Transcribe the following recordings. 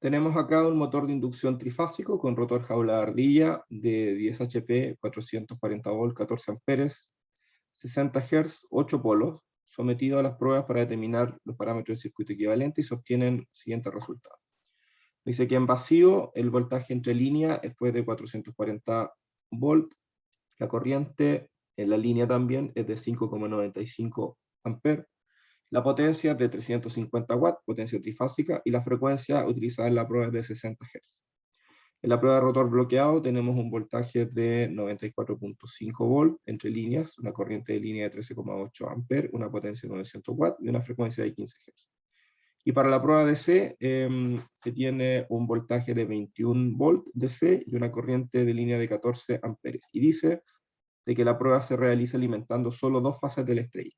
Tenemos acá un motor de inducción trifásico con rotor jaula de ardilla de 10 HP, 440 volt, 14 amperes, 60 Hz, 8 polos, sometido a las pruebas para determinar los parámetros del circuito equivalente y se obtienen los siguientes resultados. Dice que en vacío el voltaje entre línea fue de 440 volt, la corriente en la línea también es de 5,95 amperes, la potencia es de 350 watts, potencia trifásica, y la frecuencia utilizada en la prueba es de 60 Hz. En la prueba de rotor bloqueado tenemos un voltaje de 94,5 volt entre líneas, una corriente de línea de 13,8 amperes, una potencia de 900 watts y una frecuencia de 15 Hz. Y para la prueba DC se tiene un voltaje de 21 volt DC y una corriente de línea de 14 amperes. Y dice de que la prueba se realiza alimentando solo dos fases de la estrella.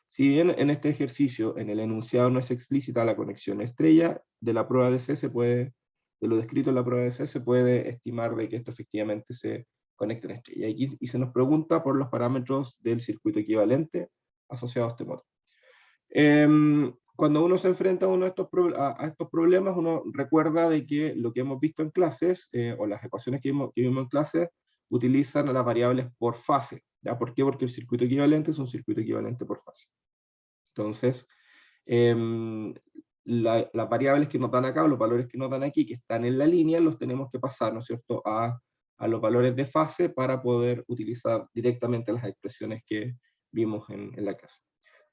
Si bien en este ejercicio, en el enunciado no es explícita la conexión estrella, de la prueba DC se puede, de lo descrito en la prueba DC se puede estimar de que esto efectivamente se conecta en estrella. Y se nos pregunta por los parámetros del circuito equivalente asociado a este motor. Cuando uno se enfrenta a uno de estos problemas, uno recuerda de que lo que hemos visto en clases, o las ecuaciones que vimos en clases, utilizan las variables por fase. ¿Ya? ¿Por qué? Porque el circuito equivalente es un circuito equivalente por fase. Entonces, las variables que nos dan acá, o los valores que nos dan aquí, que están en la línea, los tenemos que pasar, ¿no es cierto?, a los valores de fase para poder utilizar directamente las expresiones que vimos en la clase.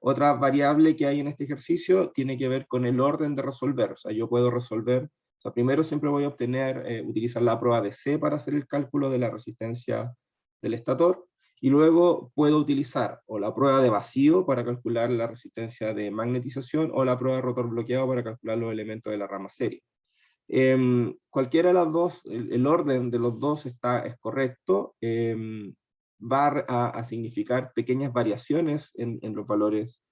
Otra variable que hay en este ejercicio tiene que ver con el orden de resolver. O sea, yo puedo resolver, o sea, primero siempre voy a obtener, utilizar la prueba de C para hacer el cálculo de la resistencia del estator, y luego puedo utilizar o la prueba de vacío para calcular la resistencia de magnetización, o la prueba de rotor bloqueado para calcular los elementos de la rama serie. Cualquiera de las dos, el orden de los dos es correcto, va a significar pequeñas variaciones en los valores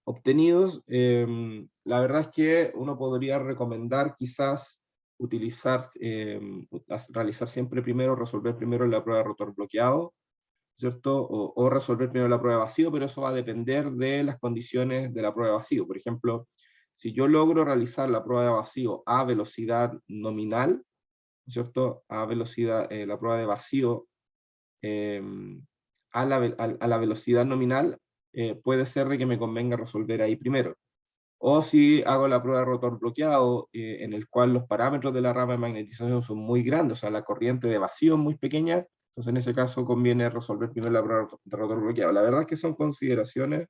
obtenidos. La verdad es que uno podría recomendar quizás utilizar, realizar siempre primero, resolver primero la prueba de rotor bloqueado, ¿cierto? O resolver primero la prueba de vacío, pero eso va a depender de las condiciones de la prueba de vacío. Por ejemplo, si yo logro realizar la prueba de vacío a velocidad nominal, ¿cierto? A velocidad, la prueba de vacío eh, a la velocidad nominal, puede ser de que me convenga resolver ahí primero. O si hago la prueba de rotor bloqueado, en el cual los parámetros de la rama de magnetización son muy grandes, o sea, la corriente de vacío es muy pequeña, entonces en ese caso conviene resolver primero la prueba de rotor bloqueado. La verdad es que son consideraciones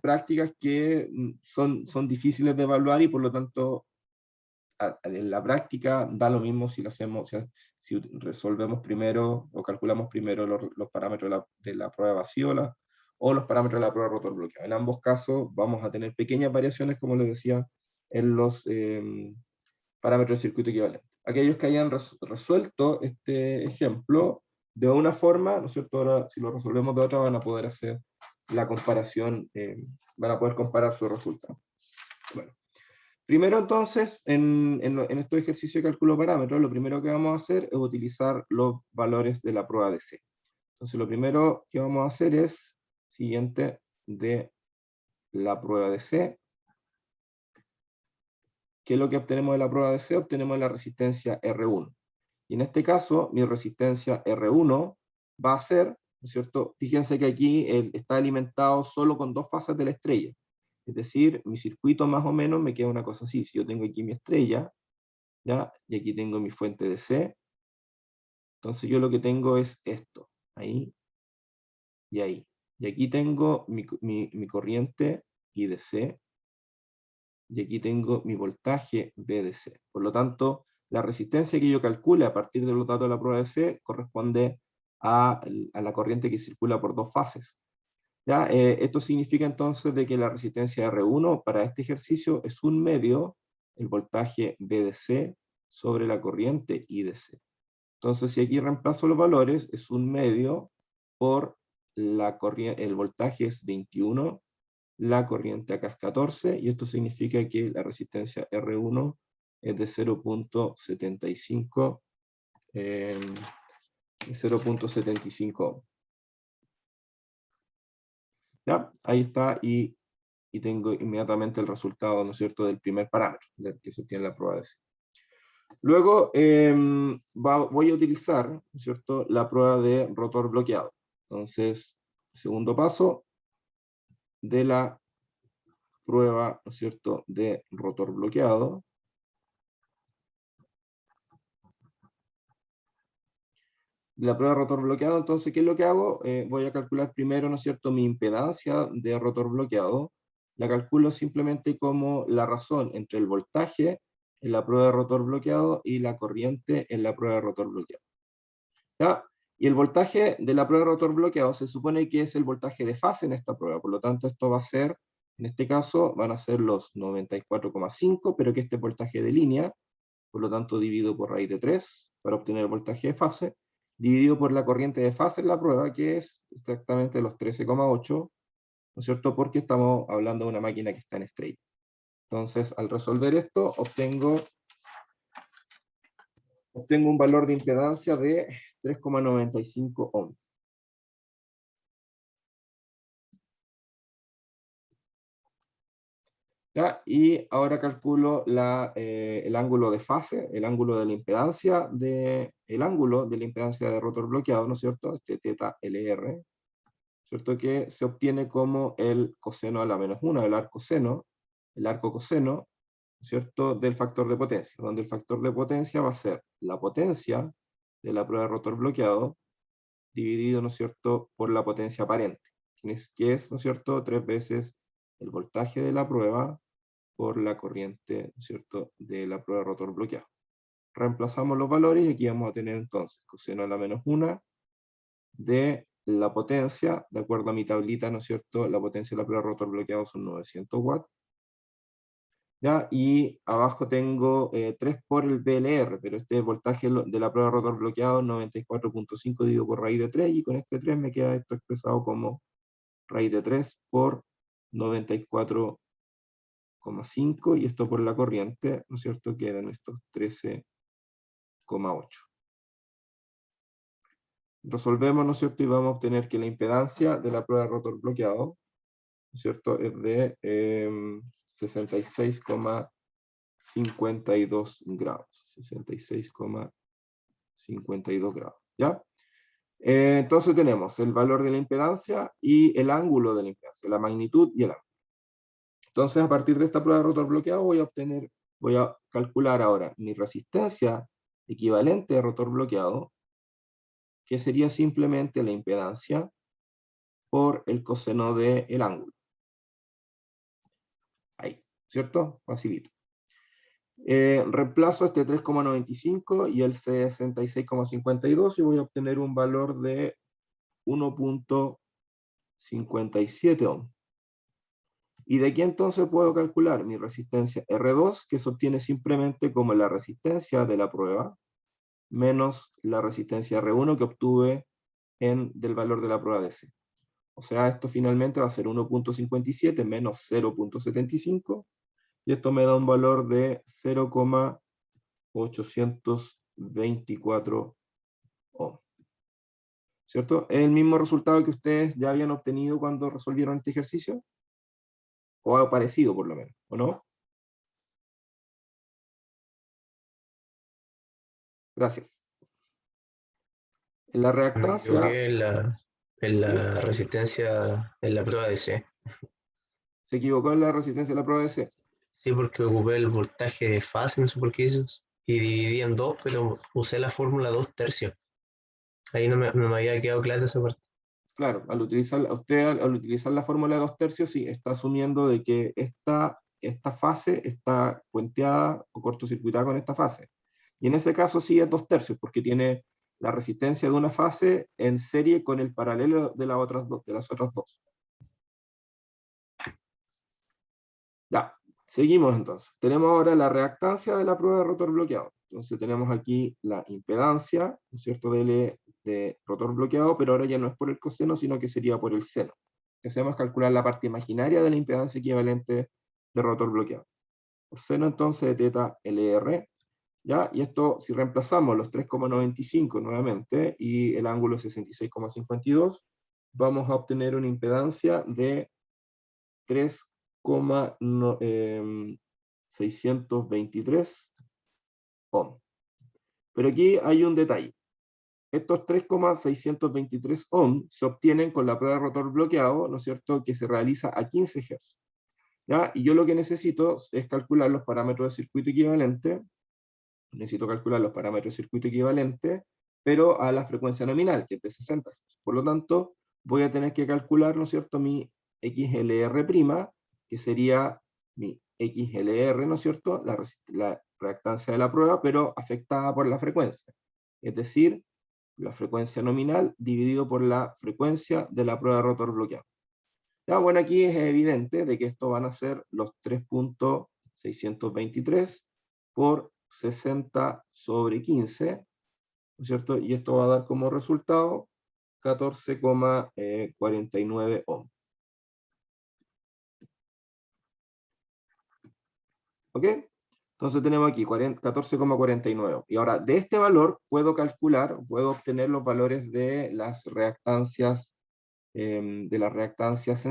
prácticas que son difíciles de evaluar, y por lo tanto en la práctica da lo mismo si lo hacemos, o sea, si resolvemos primero o calculamos primero los parámetros de la prueba de vacío o los parámetros de la prueba de rotor bloqueado. En ambos casos vamos a tener pequeñas variaciones, como les decía, en los parámetros del circuito equivalente. Aquellos que hayan resuelto este ejemplo de una forma, ¿no es cierto?, ahora si lo resolvemos de otra van a poder hacer la comparación, van a poder comparar sus resultados. Bueno. Primero entonces, en estos ejercicios de cálculo de parámetros, lo primero que vamos a hacer es utilizar los valores de la prueba de C. Entonces lo primero que vamos a hacer es, siguiente, de la prueba de C. ¿Qué es lo que obtenemos de la prueba de C? Obtenemos la resistencia R1. Y en este caso, mi resistencia R1 va a ser, ¿no es cierto? Fíjense que aquí está alimentado solo con dos fases de la estrella. Es decir, mi circuito más o menos me queda una cosa así. Si yo tengo aquí mi estrella, ¿ya? Y aquí tengo mi fuente de C, entonces yo lo que tengo es esto, ahí y ahí. Y aquí tengo mi corriente I de C, y aquí tengo mi voltaje V de C. Por lo tanto, la resistencia que yo calcule a partir de los datos de la prueba de C corresponde a la corriente que circula por dos fases. ¿Ya? Esto significa entonces de que la resistencia R1 para este ejercicio es 1/2 el voltaje V de C sobre la corriente I de C. Entonces, si aquí reemplazo los valores, es 1/2 por la corriente, el voltaje es 21, la corriente acá es 14, y esto significa que la resistencia R1 es de 0,75 0,75. ¿Ya? Ahí está, y y tengo inmediatamente el resultado, ¿no es cierto?, del primer parámetro que se obtiene en la prueba de C. Luego voy a utilizar, ¿no es cierto?, la prueba de rotor bloqueado. Entonces, segundo paso de la prueba, ¿no es cierto?, de rotor bloqueado. La prueba de rotor bloqueado, entonces, ¿qué es lo que hago? Voy a calcular primero, ¿no es cierto?, mi impedancia de rotor bloqueado. La calculo simplemente como la razón entre el voltaje en la prueba de rotor bloqueado y la corriente en la prueba de rotor bloqueado. ¿Ya? Y el voltaje de la prueba de rotor bloqueado se supone que es el voltaje de fase en esta prueba, por lo tanto esto va a ser, en este caso, van a ser los 94,5, pero que este voltaje de línea, por lo tanto divido por raíz de 3 para obtener el voltaje de fase, dividido por la corriente de fase en la prueba, que es exactamente los 13,8, ¿no es cierto? Porque estamos hablando de una máquina que está en estrella. Entonces, al resolver esto, obtengo un valor de impedancia de 3,95 ohms. ¿Ya? Y ahora calculo el ángulo de fase, el ángulo de la impedancia de rotor bloqueado, ¿no es cierto? Este teta LR, ¿cierto? Que se obtiene como el coseno a la menos 1, el arco coseno, ¿cierto?, del factor de potencia, donde el factor de potencia va a ser la potencia de la prueba de rotor bloqueado dividido, ¿no es cierto?, por la potencia aparente, que es, ¿no es cierto?, 3 veces el voltaje de la prueba por la corriente, ¿no es cierto?, de la prueba de rotor bloqueado. Reemplazamos los valores y aquí vamos a tener entonces coseno a la menos 1 de la potencia, de acuerdo a mi tablita, ¿no es cierto?, la potencia de la prueba de rotor bloqueado son 900 watts. ¿Ya? Y abajo tengo 3 por el VLR, pero este voltaje de la prueba de rotor bloqueado 94,5 dividido por raíz de 3, y con este 3 me queda esto expresado como raíz de 3 por 94,5, y esto por la corriente, ¿no es cierto?, que eran estos 13,8. Resolvemos, ¿no es cierto?, y vamos a obtener que la impedancia de la prueba de rotor bloqueado, ¿no es cierto?, es de 66,52 grados. 66,52 grados. ¿Ya? Entonces tenemos el valor de la impedancia y el ángulo de la impedancia, la magnitud y el ángulo. Entonces, a partir de esta prueba de rotor bloqueado voy a calcular ahora mi resistencia equivalente de rotor bloqueado, que sería simplemente la impedancia por el coseno del ángulo. Ahí, ¿cierto? Facilito. Reemplazo este 3,95 y el 66,52 y voy a obtener un valor de 1,57 ohms. Y de aquí entonces puedo calcular mi resistencia R2, que se obtiene simplemente como la resistencia de la prueba, menos la resistencia R1 que obtuve del valor de la prueba de C. O sea, esto finalmente va a ser 1,57 menos 0,75, y esto me da un valor de 0,824 ohms. ¿Cierto? ¿Es el mismo resultado que ustedes ya habían obtenido cuando resolvieron este ejercicio? O algo parecido, por lo menos, ¿o no? Gracias. En la Me reactancia... equivoqué en ¿Sí? la resistencia en la prueba de C. Se equivocó en la resistencia de la prueba de C. Sí, porque ocupé el voltaje de fase, no sé por qué hizo, y dividí en dos, pero usé la fórmula 2 tercios. Ahí no me había quedado clara esa parte. Claro, al utilizar la fórmula de 2 tercios, sí, está asumiendo de que esta fase está puenteada o cortocircuitada con esta fase. Y en ese caso sí es 2 tercios, porque tiene la resistencia de una fase en serie con el paralelo de las otras dos. Ya, seguimos entonces. Tenemos ahora la reactancia de la prueba de rotor bloqueado. Entonces tenemos aquí la impedancia, ¿no es cierto?, de rotor bloqueado, pero ahora ya no es por el coseno, sino que sería por el seno. Lo que hacemos es calcular la parte imaginaria de la impedancia equivalente de rotor bloqueado. Por seno entonces de teta LR, ¿ya? Y esto, si reemplazamos los 3,95 nuevamente y el ángulo 66,52, vamos a obtener una impedancia de 3 3,623 ohm. Pero aquí hay un detalle. Estos 3,623 ohm se obtienen con la prueba de rotor bloqueado, ¿no es cierto?, que se realiza a 15 Hz. ¿Ya? Y yo lo que necesito es calcular los parámetros de circuito equivalente. Necesito calcular los parámetros de circuito equivalente, pero a la frecuencia nominal, que es de 60 Hz. Por lo tanto, voy a tener que calcular, ¿no es cierto?, mi XLR', que sería mi XLR, ¿no es cierto?, la reactancia de la prueba, pero afectada por la frecuencia. Es decir, la frecuencia nominal dividido por la frecuencia de la prueba de rotor bloqueado. Ya, bueno, aquí es evidente de que esto van a ser los 3,623 por 60 sobre 15, ¿no es cierto? Y esto va a dar como resultado 14,49 ohm. ¿Ok? Entonces tenemos aquí 14,49. Y ahora, de este valor puedo calcular, puedo obtener los valores de las reactancias en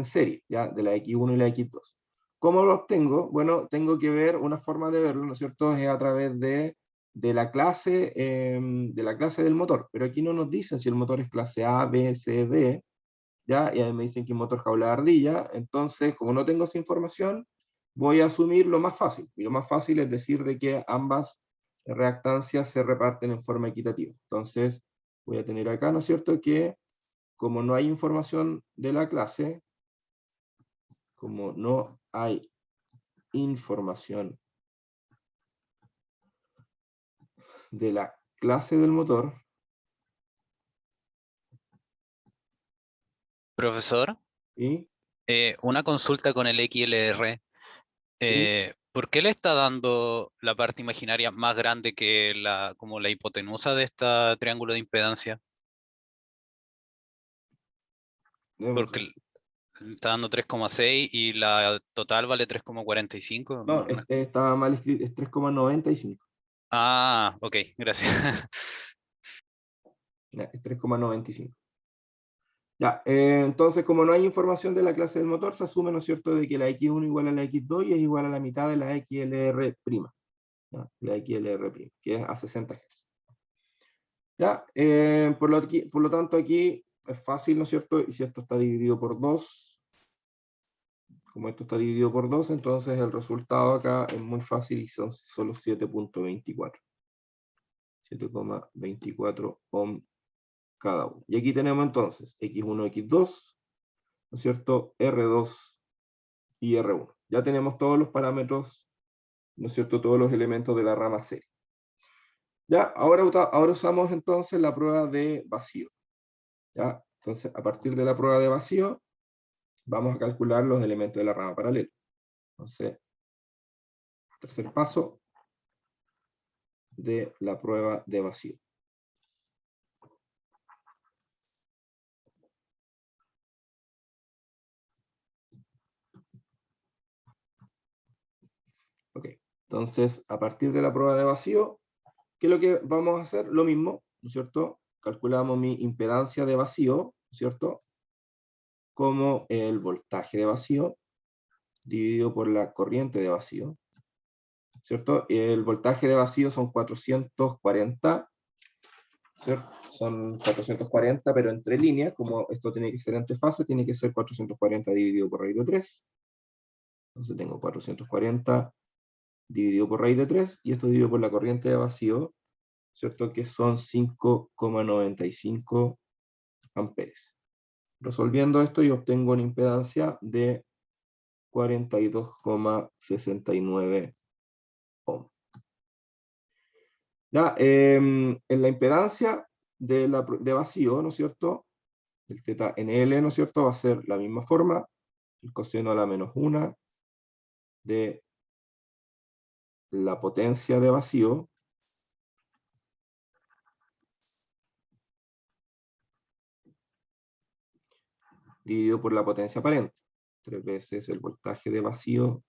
serie, ¿ya? De la X1 y la X2. ¿Cómo lo obtengo? Bueno, tengo que ver, una forma de verlo, ¿no es cierto?, es a través de la clase del motor, pero aquí no nos dicen si el motor es clase A, B, C, D, ¿ya? Y ahí me dicen que es motor jaula de ardilla, entonces, como no tengo esa información, voy a asumir lo más fácil, y lo más fácil es decir de que ambas reactancias se reparten en forma equitativa. Entonces, voy a tener acá, ¿no es cierto?, que como no hay información de la clase, como no hay información de la clase del motor, Profesor, ¿y? una consulta con el XLR. ¿Y? ¿Por qué le está dando la parte imaginaria más grande que como la hipotenusa de este triángulo de impedancia? Porque le está dando 3,6 y la total vale 3,45. No, estaba mal escrito, es 3,95. Ah, ok, gracias. Es 3,95. Ya, entonces como no hay información de la clase del motor, se asume, ¿no es cierto?, de que la X1 igual a la X2 y es igual a la mitad de la XLR', ¿ya? La XLR', que es a 60 Hz. ¿Ya? Por lo tanto, aquí es fácil, ¿no es cierto? Y si esto está dividido por 2, como esto está dividido por 2, entonces el resultado acá es muy fácil y son solo 7,24. 7,24 ohm cada uno. Y aquí tenemos entonces X1, X2, ¿no es cierto? R2 y R1. Ya tenemos todos los parámetros, ¿no es cierto? Todos los elementos de la rama serie. Ya, ahora usamos entonces la prueba de vacío. ¿Ya? Entonces, a partir de la prueba de vacío, vamos a calcular los elementos de la rama paralela. Entonces, tercer paso de la prueba de vacío. Ok, entonces, a partir de la prueba de vacío, ¿qué es lo que vamos a hacer? Lo mismo, ¿no es cierto? Calculamos mi impedancia de vacío, ¿no es cierto? Como el voltaje de vacío dividido por la corriente de vacío, ¿cierto? El voltaje de vacío son 440, ¿cierto? Son 440, pero entre líneas, como esto tiene que ser entre fases, tiene que ser 440 dividido por raíz de 3. Entonces tengo 440 dividido por raíz de 3, y esto dividido por la corriente de vacío, ¿cierto? Que son 5,95 amperes. Resolviendo esto, yo obtengo una impedancia de 42,69 ohm. Ya, en la impedancia de vacío, ¿no es cierto? El teta NL, ¿no es cierto? Va a ser la misma forma, el coseno a la -1 de la potencia de vacío dividido por la potencia aparente. 3 veces el voltaje de vacío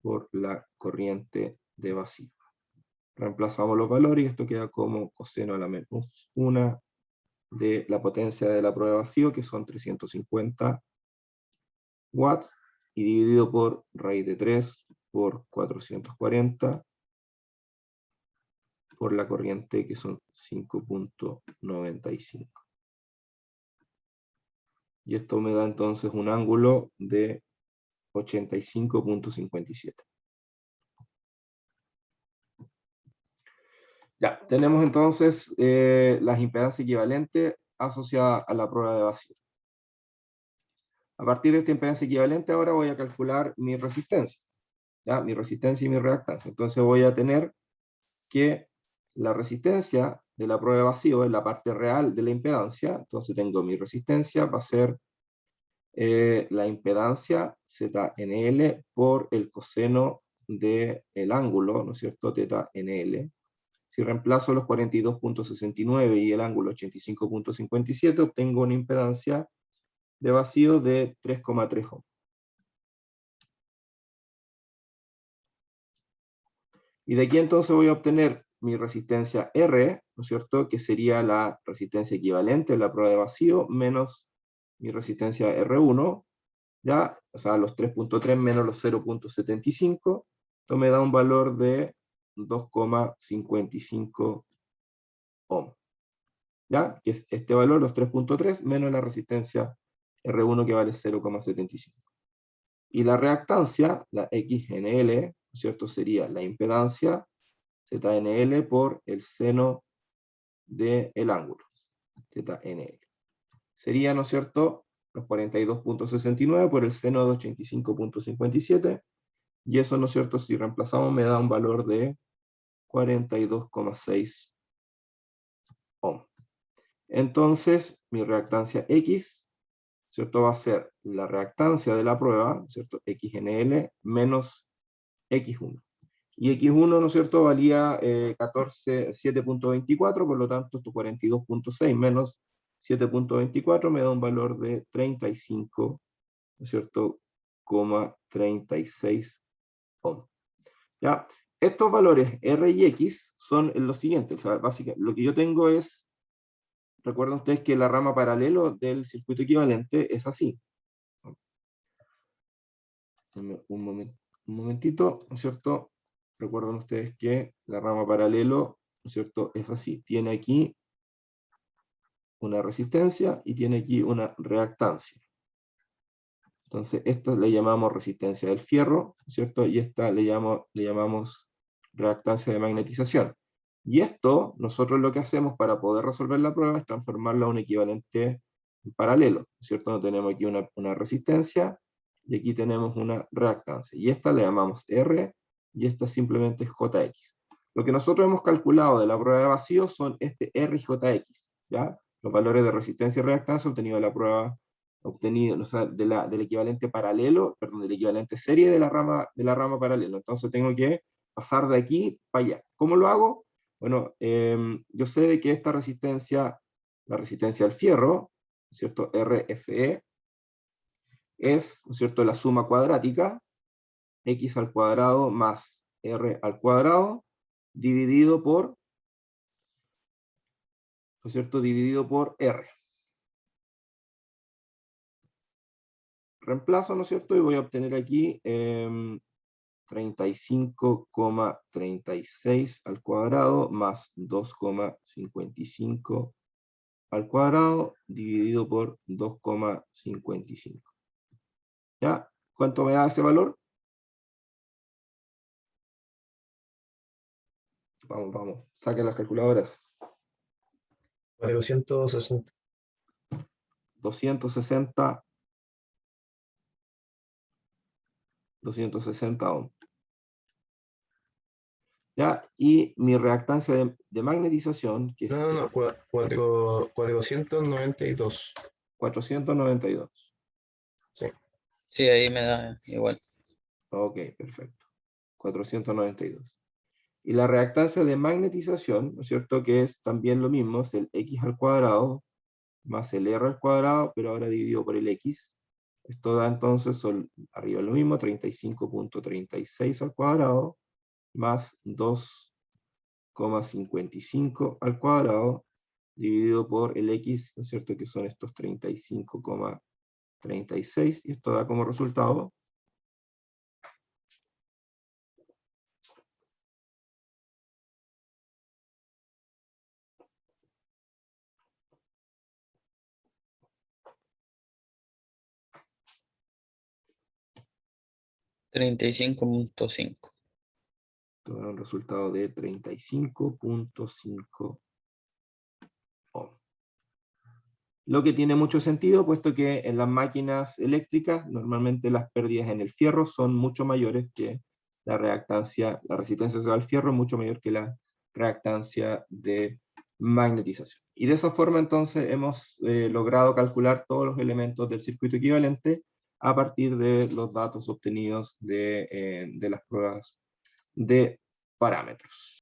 por la corriente de vacío. Reemplazamos los valores y esto queda como coseno a la -1 de la potencia de la prueba de vacío, que son 350 watts, y dividido por raíz de 3 por 440 por la corriente, que son 5.95. Y esto me da entonces un ángulo de 85.57. Ya, tenemos entonces las impedancias equivalentes asociadas a la prueba de vacío. A partir de esta impedancia equivalente, ahora voy a calcular mi resistencia. ¿Ya? Mi resistencia y mi reactancia. Entonces voy a tener que la resistencia de la prueba de vacío es la parte real de la impedancia. Entonces tengo mi resistencia, va a ser la impedancia ZNL por el coseno del ángulo, ¿no es cierto?, teta NL. Si reemplazo los 42.69 y el ángulo 85.57, obtengo una impedancia de vacío de 3,3 ohms. Y de aquí entonces voy a obtener mi resistencia R, ¿no es cierto?, que sería la resistencia equivalente a la prueba de vacío, menos mi resistencia R1, ¿ya? O sea, los 3.3 menos los 0.75, esto me da un valor de 2,55 ohms. ¿Ya? Que es este valor, los 3.3, menos la resistencia R1, que vale 0,75. Y la reactancia, la XNL, ¿no es cierto?, sería la impedancia ZNL por el seno del ángulo, ZNL. Sería, ¿no es cierto?, los 42.69 por el seno de 85.57, y eso, ¿no es cierto?, si reemplazamos me da un valor de 42,6 ohms. Entonces, mi reactancia X, ¿cierto?, va a ser la reactancia de la prueba, ¿cierto?, XNL menos X1. Y X1, ¿no es cierto?, valía 7.24, por lo tanto, esto 42.6 menos 7.24 me da un valor de 35, ¿no es cierto?, 36 ohms. ¿Ya? Estos valores R y X son los siguientes. O sea, básicamente, lo que yo tengo es, recuerden ustedes que la rama paralelo del circuito equivalente es así. Un momentito, ¿no es cierto? Recuerden ustedes que la rama paralelo, ¿no es cierto?, es así. Tiene aquí una resistencia y tiene aquí una reactancia. Entonces, esta le llamamos resistencia del fierro, ¿no es cierto? Y esta le llamamos reactancia de magnetización. Y esto, nosotros lo que hacemos para poder resolver la prueba es transformarla a un equivalente paralelo, ¿no es cierto? Tenemos aquí una resistencia y aquí tenemos una reactancia. Y esta le llamamos R y esta simplemente es JX. Lo que nosotros hemos calculado de la prueba de vacío son este R y JX, ¿ya? Los valores de resistencia y reactancia obtenidos de la prueba, o sea, del equivalente paralelo, perdón, del equivalente serie de la rama paralelo. Entonces tengo que pasar de aquí para allá. ¿Cómo lo hago? Bueno, yo sé de que esta resistencia, la resistencia al fierro, ¿cierto?, RFE, es, ¿no es cierto?, la suma cuadrática, x al cuadrado más r al cuadrado, dividido por, ¿no es cierto?, dividido por r. Reemplazo, ¿no es cierto?, y voy a obtener aquí 35,36 al cuadrado más 2,55 al cuadrado dividido por 2,55. ¿Ya? ¿Cuánto me da ese valor? Vamos, saquen las calculadoras. 460. 260 ohms. ¿Ya? Y mi reactancia de magnetización, que es No, 492. 492. Sí. Sí, ahí me da igual. Ok, perfecto. 492. Y la reactancia de magnetización, ¿no es cierto?, que es también lo mismo, es el x al cuadrado más el r al cuadrado, pero ahora dividido por el x. Esto da entonces, arriba lo mismo, 35.36 al cuadrado, más 2,55 al cuadrado, dividido por el x, ¿no es cierto?, que son estos 35,36, y esto da como resultado 35.5. Tuve un resultado de 35.5 ohm. Lo que tiene mucho sentido, puesto que en las máquinas eléctricas, normalmente las pérdidas en el fierro son mucho mayores que la reactancia, la resistencia al fierro es mucho mayor que la reactancia de magnetización. Y de esa forma, entonces, hemos logrado calcular todos los elementos del circuito equivalente a partir de los datos obtenidos de las pruebas de parámetros.